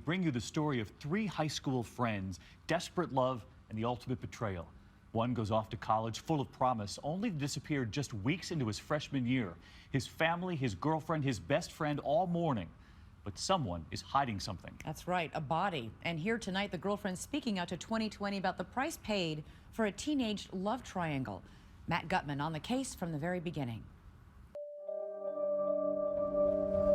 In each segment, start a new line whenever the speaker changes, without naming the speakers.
bring you the story of three high school friends, desperate love and the ultimate betrayal. One goes off to college full of promise, only to disappear just weeks into his freshman year. His family, his girlfriend, his best friend all mourning. But someone is hiding something.
That's right, a body. And here tonight, the girlfriend speaking out to 2020 about the price paid for a teenage love triangle. Matt Gutman on the case from the very beginning.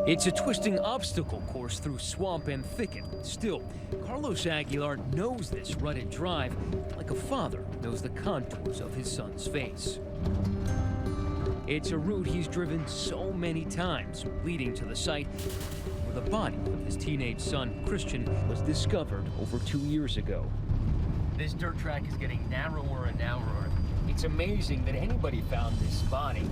It's a twisting obstacle course through swamp and thicket. Still, Carlos Aguilar knows this rutted drive like a father knows the contours of his son's face. It's a route he's driven so many times, leading to the site where the body of his teenage son, Christian, was discovered over 2 years ago. This dirt track is getting narrower and narrower. It's amazing that anybody found this body.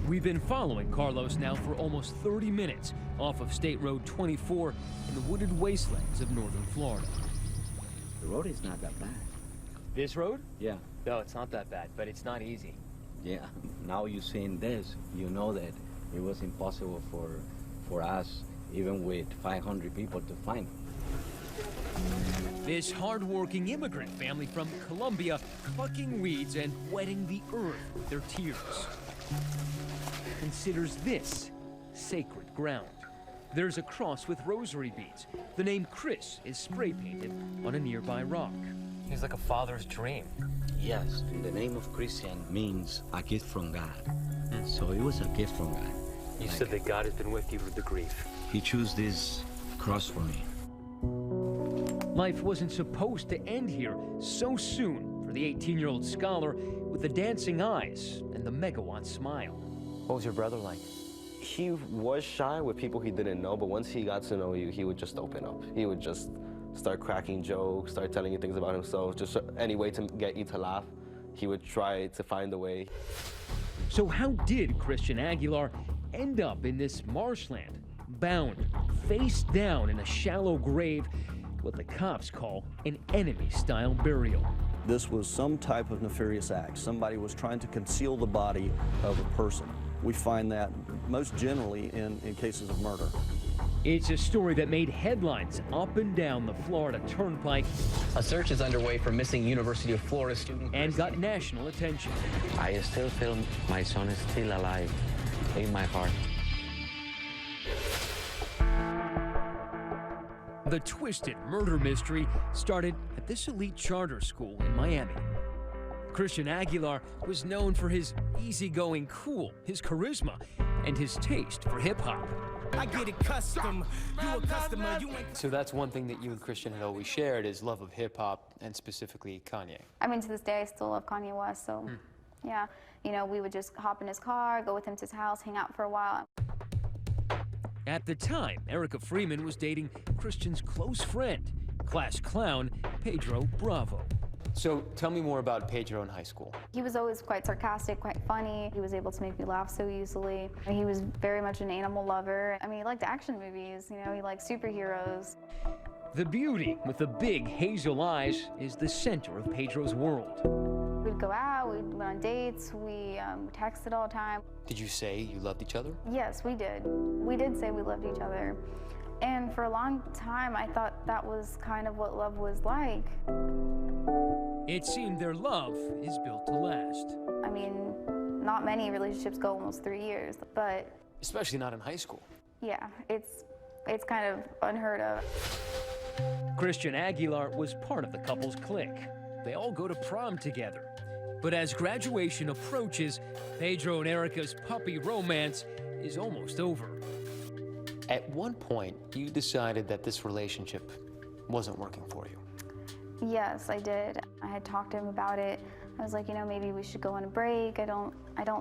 We've been following Carlos now for almost 30 minutes off of State Road 24 in the wooded wastelands of northern Florida.
The road is not that bad.
This road?
Yeah.
No, it's not that bad, but it's not easy.
Yeah. Now you're seeing this, you know that it was impossible for us, even with 500 people, to find him.
This hard-working immigrant family from Colombia plucking weeds and wetting the earth with their tears considers this sacred ground. There's a cross with rosary beads. The name Chris is spray-painted on a nearby rock. He's like a father's dream.
Yes, the name of Christian means a gift from God. So it was a gift from God.
You said that God has been with you with the grief.
He chose this cross for me.
Life wasn't supposed to end here so soon for the 18-year-old scholar with the dancing eyes and the megawatt smile. What was your brother like?
He was shy with people he didn't know, but once he got to know you, he would just open up. He would just start cracking jokes, start telling you things about himself, just any way to get you to laugh. He would try to find a way.
So how did Christian Aguilar end up in this marshland, bound, face down in a shallow grave, what the cops call an enemy-style burial?
This was some type of nefarious act. Somebody was trying to conceal the body of a person. We find that most generally in cases of murder.
It's a story that made headlines up and down the Florida Turnpike.
A search is underway for missing University of Florida student
and got national attention.
I still feel my son is still alive in my heart.
The twisted murder mystery started at this elite charter school in Miami. Christian Aguilar was known for his easygoing cool, his charisma, and his taste for hip-hop.
I get it custom, you a customer, you ain't...
So that's one thing that you and Christian had always shared, is love of hip-hop, and specifically Kanye.
I mean, to this day, I still love Kanye West, so yeah. You know, we would just hop in his car, go with him to his house, hang out for a while.
At the time, Erica Freeman was dating Christian's close friend, class clown Pedro Bravo.
So tell me more about Pedro in high school.
He was always quite sarcastic, quite funny. He was able to make me laugh so easily. He was very much an animal lover. I mean, he liked action movies, you know, he liked superheroes.
The beauty with the big hazel eyes is the center of Pedro's world.
We'd go out, we'd went on dates, we texted all the time.
Did you say you loved each other?
Yes, we did. We did say we loved each other. And for a long time, I thought that was kind of what love was like.
It seemed their love is built to last.
I mean, not many relationships go almost 3 years, but...
Especially not in high school.
Yeah, it's kind of unheard of.
Christian Aguilar was part of the couple's clique. They all go to prom together. But as graduation approaches, Pedro and Erica's puppy romance is almost over.
At one point, you decided that this relationship wasn't working for you.
Yes, I did. I had talked to him about it. I was like, you know, maybe we should go on a break. I don't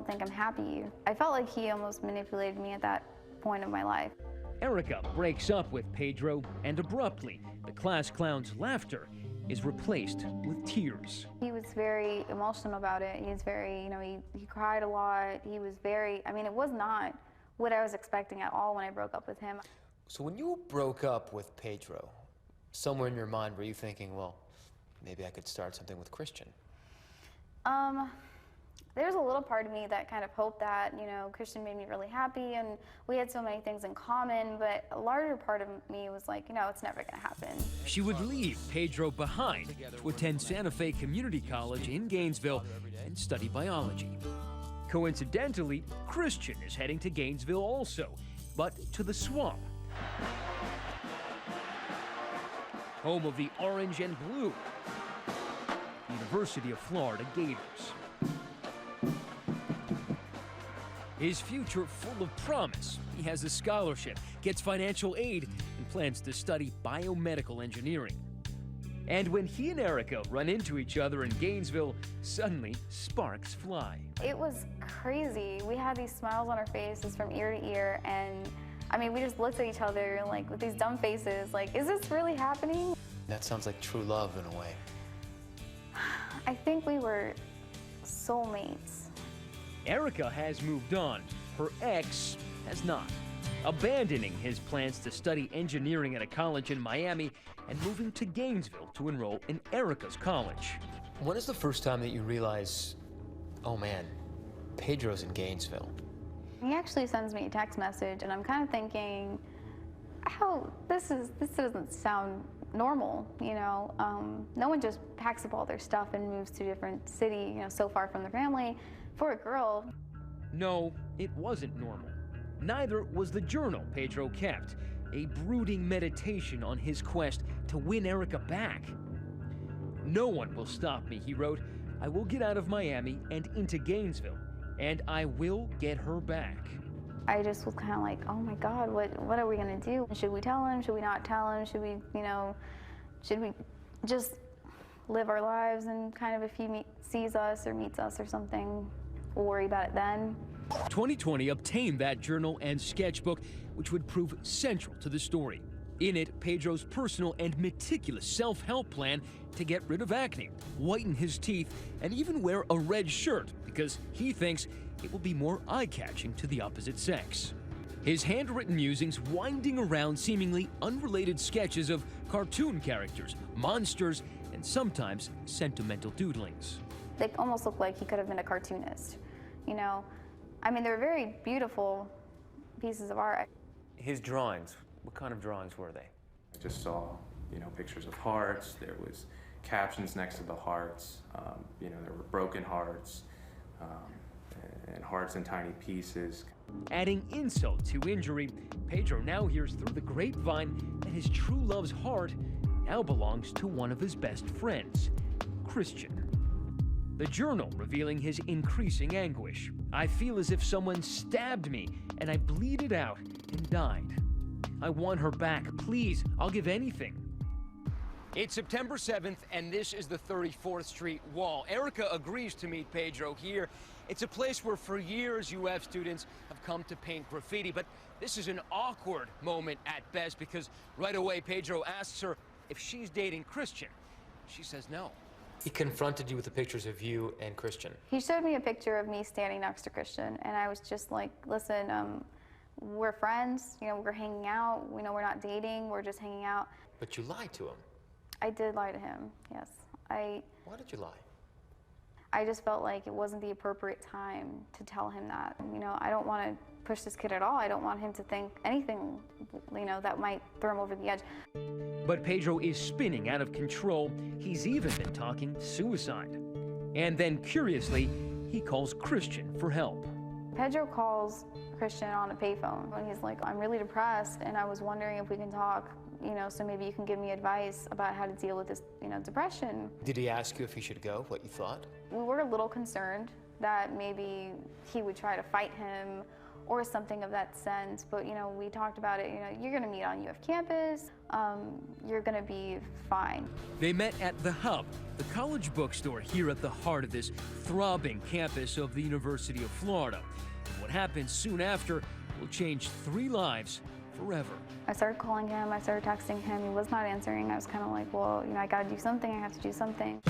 think I'm happy. I felt like he almost manipulated me at that point of my life.
Erica breaks up with Pedro, and abruptly, the class clown's laughter is replaced with tears.
He was very emotional about it. He was very, you know, he cried a lot. He was very, I mean, it was not what I was expecting at all when I broke up with him.
So when you broke up with Pedro, somewhere in your mind were you thinking, well, maybe I could start something with Christian?
There's a little part of me that kind of hoped that, you know, Christian made me really happy and we had so many things in common, but a larger part of me was like, you know, it's never gonna happen.
She would leave Pedro behind to attend Santa Fe Community College in Gainesville and study biology. Coincidentally, Christian is heading to Gainesville also, but to the Swamp, home of the orange and blue University of Florida Gators. His future full of promise. He has a scholarship, gets financial aid, and plans to study biomedical engineering. And when he and Erica run into each other in Gainesville, suddenly sparks fly.
It was crazy. We had these smiles on our faces from ear to ear, and I mean, we just looked at each other like with these dumb faces, like, is this really happening?
That sounds like true love in a way.
I think we were soulmates.
Erica has moved on. Her ex has not, abandoning his plans to study engineering at a college in Miami and moving to Gainesville to enroll in Erica's college.
When is the first time that you realize, oh man, Pedro's in Gainesville?
He actually sends me a text message, and I'm kind of thinking, this doesn't sound normal, you know? No one just packs up all their stuff and moves to a different city, you know, so far from their family. For a girl.
No, it wasn't normal. Neither was the journal Pedro kept, a brooding meditation on his quest to win Erica back. No one will stop me, he wrote. I will get out of Miami and into Gainesville, and I will get her back.
I just was kind of like, oh my God, what are we gonna do? Should we tell him? Should we not tell him? Should we, you know, should we just live our lives and kind of if he sees us or meets us or something, we'll worry about it then.
2020 obtained that journal and sketchbook, which would prove central to the story. In it, Pedro's personal and meticulous self-help plan to get rid of acne, whiten his teeth, and even wear a red shirt because he thinks it will be more eye-catching to the opposite sex. His handwritten musings winding around seemingly unrelated sketches of cartoon characters, monsters, and sometimes sentimental doodlings.
They almost look like he could have been a cartoonist, you know? I mean, they're very beautiful pieces of art.
His drawings, what kind of drawings were they?
I just saw, you know, pictures of hearts. There was captions next to the hearts. You know, there were broken hearts and hearts in tiny pieces.
Adding insult to injury, Pedro now hears through the grapevine that his true love's heart now belongs to one of his best friends, Christian. The journal revealing his increasing anguish. I feel as if someone stabbed me and I bleeded out and died. I want her back, please. I'll give anything. It's September 7th, and this is the 34th Street Wall. Erica agrees to meet Pedro here. It's a place where for years UF students have come to paint graffiti, but this is an awkward moment at best because right away Pedro asks her if she's dating Christian. She says no.
He confronted you with the pictures of you and Christian.
He showed me a picture of me standing next to Christian, and I was just like, listen, we're friends, you know, we're hanging out, we know we're not dating, we're just hanging out.
But you lied to him.
I did lie to him, yes.
Why did you lie?
I just felt like it wasn't the appropriate time to tell him that. You know, I don't want to push this kid at all. I don't want him to think anything, you know, that might throw him over the edge.
But Pedro is spinning out of control. He's even been talking suicide. And then, curiously, he calls Christian for help.
Pedro calls Christian on a payphone, and he's like, I'm really depressed, and I was wondering if we can talk, you know, so maybe you can give me advice about how to deal with this, you know, depression.
Did he ask you if he should go, what you thought?
We were a little concerned that maybe he would try to fight him or something of that sense, but, you know, we talked about it, you know, you're gonna meet on UF campus, you're gonna be fine.
They met at The Hub, the college bookstore here at the heart of this throbbing campus of the University of Florida. And what happens soon after will change 3 lives forever.
I started calling him, I started texting him, he was not answering. I was kind of like, well, you know, I gotta do something, I have to do something.